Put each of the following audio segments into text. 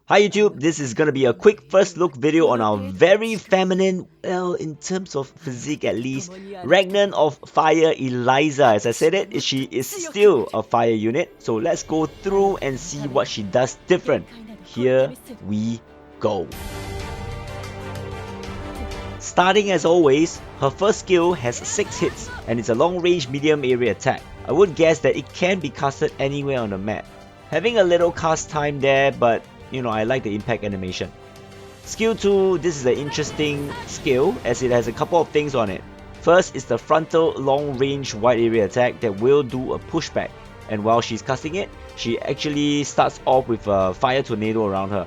Hi YouTube, this is gonna be a quick first look video on our very feminine, well, in terms of physique at least, Regnant of Fire Eliza. As I said it, she is still a fire unit, so let's go through and see what she does different. Here we go. Starting as always, her first skill has 6 hits and it's a long range medium area attack. I would guess that it can be casted anywhere on the map. Having a little cast time there, but I like the impact animation. Skill 2, this is an interesting skill as it has a couple of things on it. First is the frontal long range wide area attack that will do a pushback, and while she's casting it, she actually starts off with a fire tornado around her.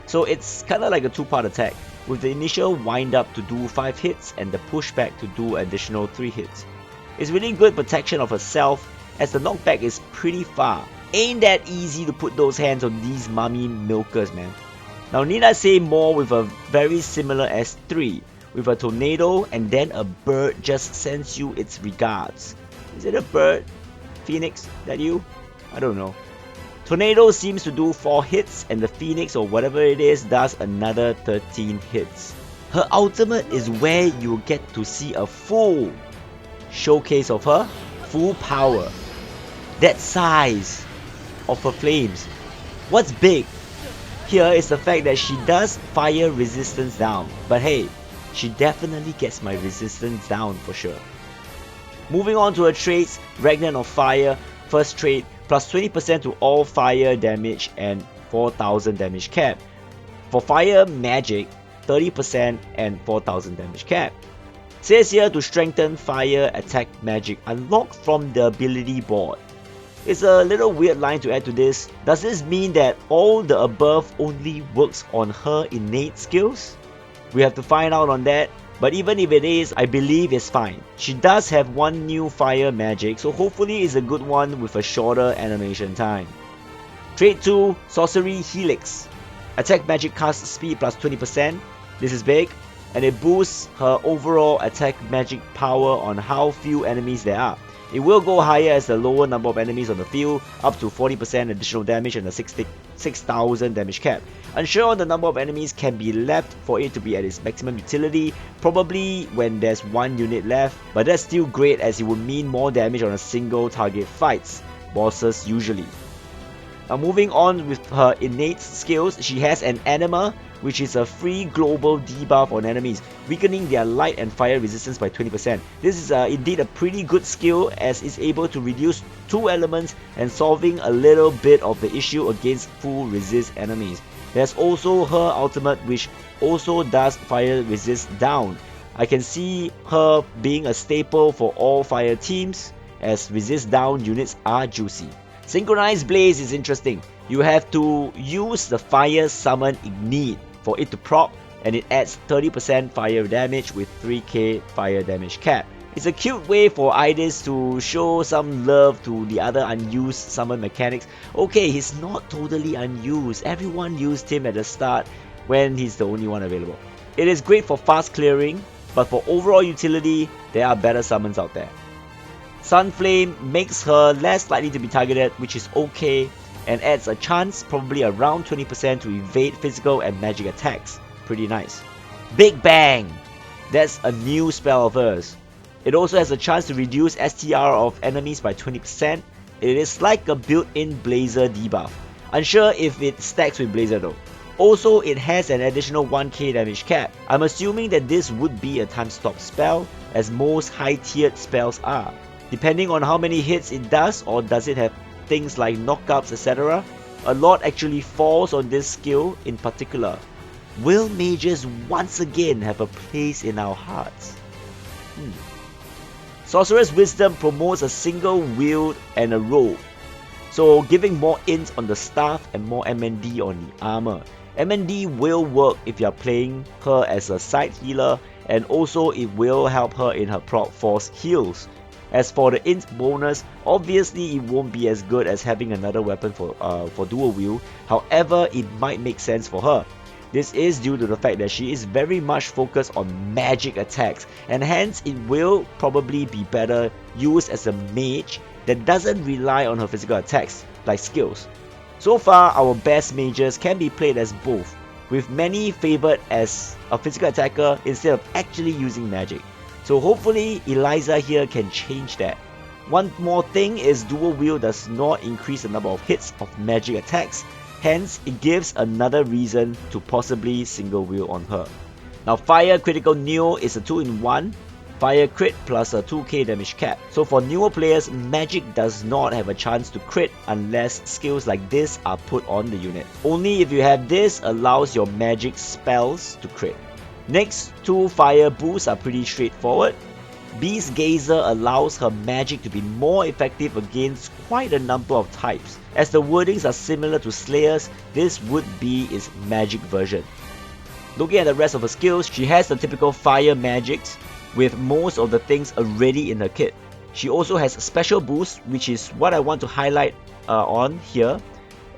So it's kinda like a 2-part attack, with the initial wind up to do 5 hits and the pushback to do additional 3 hits. It's really good protection of herself as the knockback is pretty far. Ain't that easy to put those hands on these mummy milkers, man. Now need I say more with a very similar S3, with a tornado and then a bird just sends you its regards. Is it a bird? Phoenix? That you? I don't know. Tornado seems to do 4 hits and the Phoenix or whatever it is does another 13 hits. Her ultimate is where you get to see a full showcase of her full power. That size of her flames. What's big here is the fact that she does fire resistance down, but hey, she definitely gets my resistance down for sure. Moving on to her traits, Regnant of Fire, first trait, plus 20% to all fire damage and 4000 damage cap. For fire magic, 30% and 4000 damage cap. Says here to strengthen fire attack magic unlocked from the ability board. It's a little weird line to add to this. Does this mean that all the above only works on her innate skills? We have to find out on that, but even if it is, I believe it's fine. She does have one new fire magic, so hopefully it's a good one with a shorter animation time. Trait 2, Sorcery Helix. Attack magic cast speed plus 20%. This is big, and it boosts her overall attack magic power on how few enemies there are. It will go higher as the lower number of enemies on the field, up to 40% additional damage and a 6,000 damage cap. Unsure on the number of enemies can be left for it to be at its maximum utility, probably when there's 1 unit left, but that's still great as it would mean more damage on a single target fights, bosses usually. Now moving on with her innate skills, she has an Anima, which is a free global debuff on enemies, weakening their light and fire resistance by 20%. This is indeed a pretty good skill as it's able to reduce 2 elements and solving a little bit of the issue against full resist enemies. There's also her ultimate which also does fire resist down. I can see her being a staple for all fire teams as resist down units are juicy. Synchronized Blaze is interesting. You have to use the fire summon Ignite for it to proc, and it adds 30% fire damage with 3k fire damage cap. It's a cute way for IDIS to show some love to the other unused summon mechanics. Okay, he's not totally unused. Everyone used him at the start when he's the only one available. It is great for fast clearing, but for overall utility, there are better summons out there. Sunflame makes her less likely to be targeted, which is okay, and adds a chance, probably around 20%, to evade physical and magic attacks. Pretty nice. Big Bang! That's a new spell of hers. It also has a chance to reduce STR of enemies by 20%. It is like a built-in Blazer debuff. Unsure if it stacks with Blazer though. Also, it has an additional 1k damage cap. I'm assuming that this would be a time stop spell, as most high-tiered spells are. Depending on how many hits it does, or does it have things like knockouts, etc. A lot actually falls on this skill in particular. Will mages once again have a place in our hearts? Sorcerer's Wisdom promotes a single wield and a robe, so giving more int on the staff and more MND on the armor. MND will work if you're playing her as a side healer, and also it will help her in her proc force heals. As for the int bonus, obviously it won't be as good as having another weapon for dual wield, however it might make sense for her. This is due to the fact that she is very much focused on magic attacks, and hence it will probably be better used as a mage that doesn't rely on her physical attacks like skills. So far, our best mages can be played as both, with many favoured as a physical attacker instead of actually using magic. So hopefully Eliza here can change that. One more thing is dual wield does not increase the number of hits of magic attacks, hence it gives another reason to possibly single wield on her. Now Fire Critical Neo is a 2-in-1, Fire Crit plus a 2k damage cap. So for newer players, magic does not have a chance to crit unless skills like this are put on the unit. Only if you have this allows your magic spells to crit. Next two fire boosts are pretty straightforward. Beast Gazer allows her magic to be more effective against quite a number of types. As the wordings are similar to Slayer's, this would be its magic version. Looking at the rest of her skills, she has the typical fire magics, with most of the things already in her kit. She also has special boost, which is what I want to highlight on here,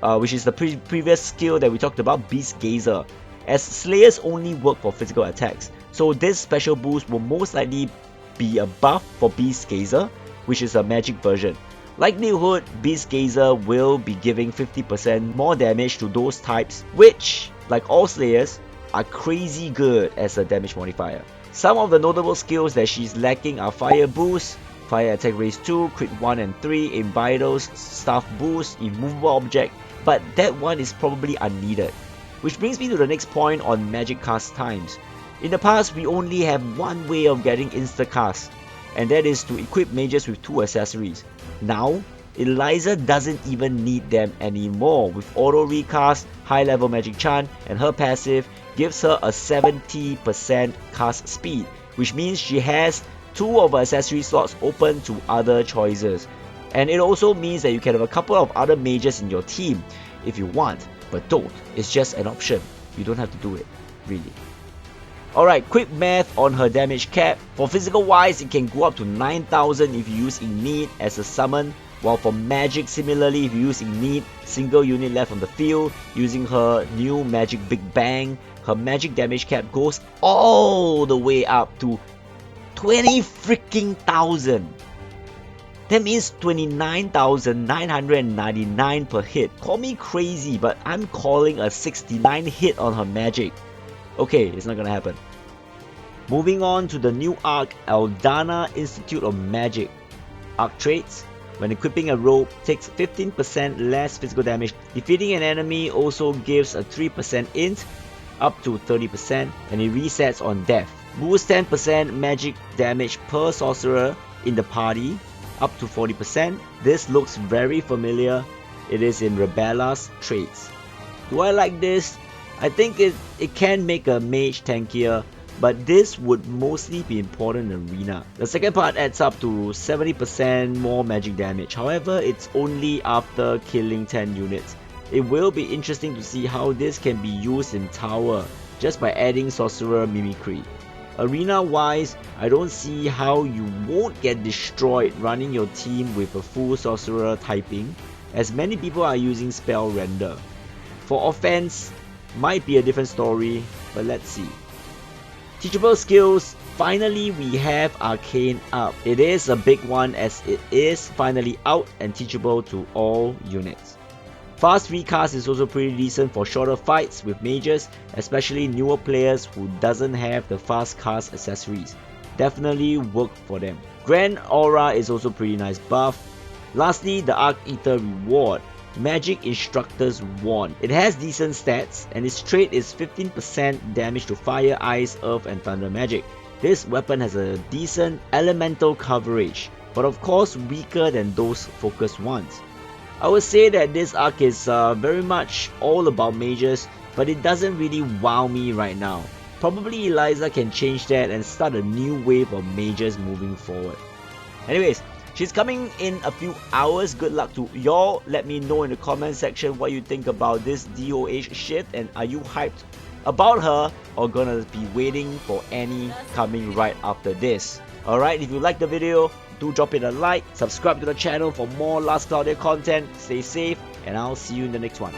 which is the previous skill that we talked about, Beast Gazer, as Slayers only work for physical attacks. So this special boost will most likely be a buff for Beast Gazer, which is a magic version. Likelihood, Beast Gazer will be giving 50% more damage to those types, which, like all Slayers, are crazy good as a damage modifier. Some of the notable skills that she's lacking are Fire Boost, Fire Attack Raise 2, Crit 1 and 3, in Vitals, Staff Boost, Immovable Object, but that one is probably unneeded. Which brings me to the next point on magic cast times. In the past, we only have one way of getting insta-cast, and that is to equip mages with 2 accessories. Now, Eliza doesn't even need them anymore. With auto recast, high level magic chant, and her passive gives her a 70% cast speed, which means she has 2 of her accessory slots open to other choices. And it also means that you can have a couple of other mages in your team if you want, but don't. It's just an option. You don't have to do it, really. Alright, quick math on her damage cap. For physical wise, it can go up to 9,000 if you use Ignite as a summon, while for magic, similarly, if you use Ignite, single unit left on the field, using her new magic Big Bang, her magic damage cap goes all the way up to 20 freaking thousand. That means 29,999 per hit. Call me crazy, but I'm calling a 69 hit on her magic. Okay, it's not gonna happen. Moving on to the new Ark, Eldana Institute of Magic. Ark traits. When equipping a robe, takes 15% less physical damage. Defeating an enemy also gives a 3% int, up to 30%, and it resets on death. Boosts 10% magic damage per sorcerer in the party, up to 40%. This looks very familiar. It is in Rebella's traits. Do I like this? I think it can make a mage tankier, but this would mostly be important in Arena. The second part adds up to 70% more magic damage, however it's only after killing 10 units. It will be interesting to see how this can be used in Tower, just by adding Sorcerer Mimicry. Arena wise, I don't see how you won't get destroyed running your team with a full Sorcerer typing, as many people are using Spell Render. For offense, might be a different story, but let's see. Teachable skills, finally we have Arcane up. It is a big one as it is finally out and teachable to all units. Fast recast is also pretty decent for shorter fights with mages, especially newer players who doesn't have the fast cast accessories. Definitely work for them. Grand Aura is also pretty nice buff. Lastly, the Ark Ether Reward. Magic Instructor's Wand. It has decent stats and its trait is 15% damage to fire, ice, earth and thunder magic. This weapon has a decent elemental coverage, but of course weaker than those focused ones. I would say that this arc is very much all about mages, but it doesn't really wow me right now. Probably Eliza can change that and start a new wave of mages moving forward. Anyways, she's coming in a few hours. Good luck to y'all. Let me know in the comment section what you think about this DOH shift, and are you hyped about her or gonna be waiting for any coming right after this. Alright, if you like the video, do drop it a like, subscribe to the channel for more Last Cloudia content, stay safe, and I'll see you in the next one.